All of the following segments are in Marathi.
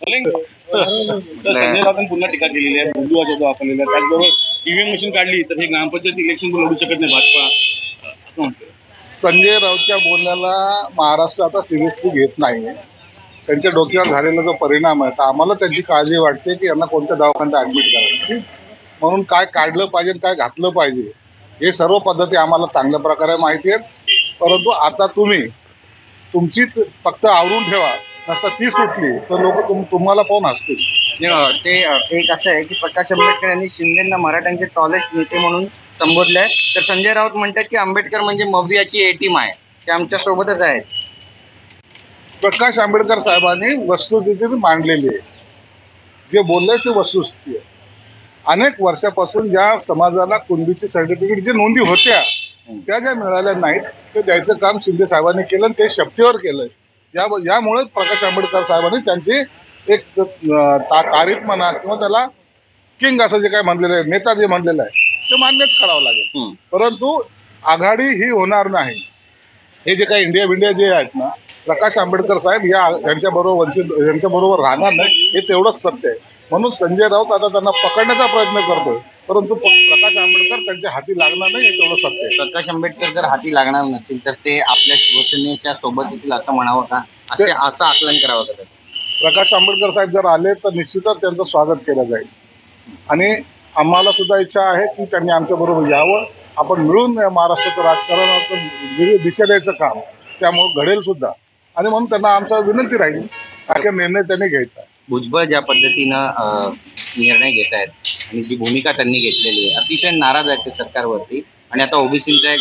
संजय राऊतांनी पुन्हा टीका केलेली आहे, हिंदुत्वाचा वापरलेला आहे. त्याचबरोबर ईव्हीएम मशीन काढली तर हे ग्रामपंचायत इलेक्शन लढू शकत नाही भाजपा असं म्हणतो. संजय राऊतच्या बोलण्याला महाराष्ट्र आता सिरियसली घेत नाही. त्यांच्या डोक्यावर झालेला जो परिणाम आहे तर आम्हाला त्यांची काळजी वाटते की यांना कोणत्या दवाखान्यात ऍडमिट करायचं, म्हणून काय काढलं पाहिजे काय घातलं पाहिजे हे सर्व पद्धती आम्हाला चांगल्या प्रकारे माहिती आहेत. परंतु आता तुमची फक्त आवरून ठेवा, नसता ती सुटली तर लोक तुम्हाला पाहून हसतील. ते एक असं आहे की प्रकाश आंबेडकर यांनी शिंदेंना मराठ्यांचे टॉलेस्ट नेते म्हणून संबोधलंय, तर संजय राऊत म्हणतात की आंबेडकर म्हणजे मवियाची ए टीम आहे, ते आमच्या सोबतच आहेत. प्रकाश आंबेडकर साहेबांनी वस्तुस्थिती मांडलेली आहे, जे बोलले ते वस्तुस्थिती आहे. अनेक वर्षापासून ज्या समाजाला कुणबीची सर्टिफिकेट जे नोंदी होत्या त्या ज्या मिळाल्या नाहीत ते द्यायचं काम शिंदे साहेबांनी केलं आणि ते शपथेवर केलं. यामुळे प्रकाश आंबेडकर साहेबांनी त्यांची एक तारीफ म्हणा किंवा त्याला किंग असं जे काय म्हणलेलं आहे, नेता जे म्हणलेलं आहे ते मान्यच करावं लागेल. परंतु आघाडी ही होणार नाही. हे जे काही इंडिया जे आहेत ना, प्रकाश आंबेडकर साहेब यांच्याबरोबर राहणार नाही हे तेवढंच सत्य आहे. म्हणून संजय राऊत आता त्यांना पकडण्याचा प्रयत्न करतोय, परंतु प्रकाश आंबेडकर त्यांच्या हाती लागणार नाही हे तेवढं सत्य आहे. प्रकाश आंबेडकर जर हाती लागणार नसेल तर ते आपल्या शिवसेनेच्या सोबत येतील असं म्हणावं का, असं आकलन करावं का? प्रकाश आंबेडकर साहेब जर आले तर निश्चितच त्यांचं स्वागत केलं जाईल आणि आम्हाला सुद्धा इच्छा आहे की त्यांनी आमच्याबरोबर यावं. आपण मिळून महाराष्ट्राचं राजकारण दिशा द्यायचं काम त्यामुळे घडेल सुद्धा आणि म्हणून त्यांना आमचा विनंती राहील काय निर्णय त्यांनी घ्यायचा. भुजबळ ज्या पद्धतीनं निर्णय घेत आहेत आणि जी भूमिका त्यांनी घेतलेली आहे, अतिशय नाराज आहेत ते सरकारवरती आणि आता ओबीसीचा एक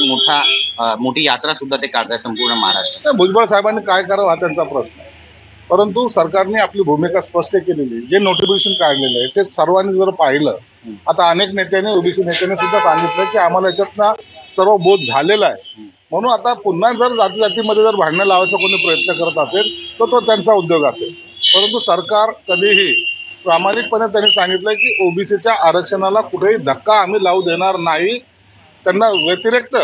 मोठी यात्रा सुद्धा ते काढताय संपूर्ण महाराष्ट्रात. भुजबळ साहेबांनी काय करावं हा त्यांचा प्रश्न आहे, परंतु सरकारने आपली भूमिका स्पष्ट केलेली. जे नोटिफिकेशन काढलेलं आहे ते सर्वांनी जर पाहिलं, आता अनेक नेत्यांनी ओबीसी नेत्यांनी सुद्धा सांगितलं की आम्हाला याच्यातनं सर्व बोध झालेला आहे. म्हणून आता पुन्हा जर जातीमध्ये जर भांडणं लावायचा कोणी प्रयत्न करत असेल तर तो त्यांचा उद्योग असेल. परंतु सरकार कधीही प्रामाणिकपणे त्यांनी सांगितलं की ओबीसीच्या आरक्षणाला कुठेही धक्का आम्ही लावू देणार नाही, त्यांना व्यतिरिक्त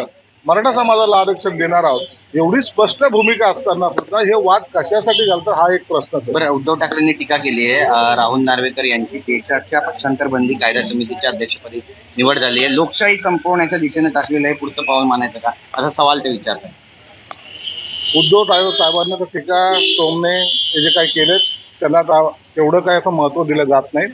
मराठा समाजाला आरक्षण देणार आहोत. एवढी स्पष्ट भूमिका असताना सुद्धा हे वाद कशासाठी घालतात हा एक प्रश्न आहे. बरं, उद्धव ठाकरेंनी टीका केली आहे राहुल नार्वेकर यांची देशाच्या पक्षांतर बंदी कायदा समितीच्या अध्यक्षपदी निवड झाली आहे, लोकशाही संपवण्याच्या दिशेने टाकलेलं आहे, पुढचं पाऊल मानायचं का असा सवाल ते विचारतात. उद्धव ठाकरे साहेबांना तर टीका टोमणे हे जे काही केलेत त्यांना तेवढं काय असं महत्त्व दिलं जात नाही.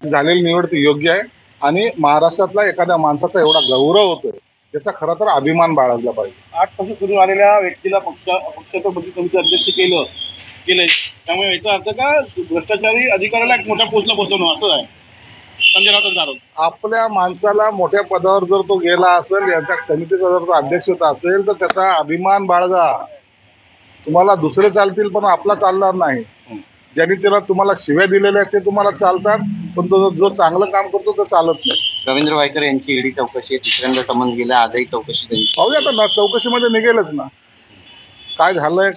झालेली निवड ती योग्य आहे आणि महाराष्ट्रातला एखाद्या माणसाचा एवढा गौरव होतोय त्याचा खरं तर अभिमान बाळगला पाहिजे. 8 पासून सुरू झालेल्या व्यक्तीला पक्षांतर बंदी समिती अध्यक्ष केलंय, त्यामुळे याचा अर्थ का भ्रष्टाचारी अधिकाऱ्याला एक मोठ्या पोस्टला बसवणं असं आहे संजय राऊतांचा आरोप. आपल्या माणसाला मोठ्या पदावर जर तो गेला असेल, याच्या समितीचा जर तो अध्यक्ष असेल तर त्याचा अभिमान बाळगा. तुम्हाला दुसरे चालतील पण आपला चालणार नाही. ज्यांनी त्याला तुम्हाला शिव्या दिलेल्या आहेत ते तुम्हाला चालतात, पण तो जो चांगलं काम करतो तो चालत नाही. रवींद्र वायकर यांची ईडी चौकशी आहे, तिसऱ्यांदा समन्स गेलं, आजही चौकशी त्यांची. पाहूया आता ना, चौकशीमध्ये निघेलच ना काय झालंय,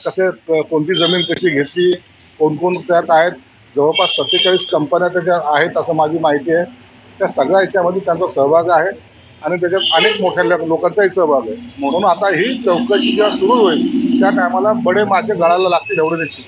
कोणती जमीन कशी घेतली, कोण त्यात आहेत. जवळपास 47 कंपन्या त्याच्यात आहेत असं माझी माहिती आहे. त्या सगळ्या याच्यामध्ये त्यांचा सहभाग आहे आणि त्याच्यात अनेक मोठ्या लोकांचाही सहभाग आहे. म्हणून आता ही चौकशी जेव्हा सुरू होईल त्या टायमाला बडे मासे गळायला लागतील एवढे निश्चित.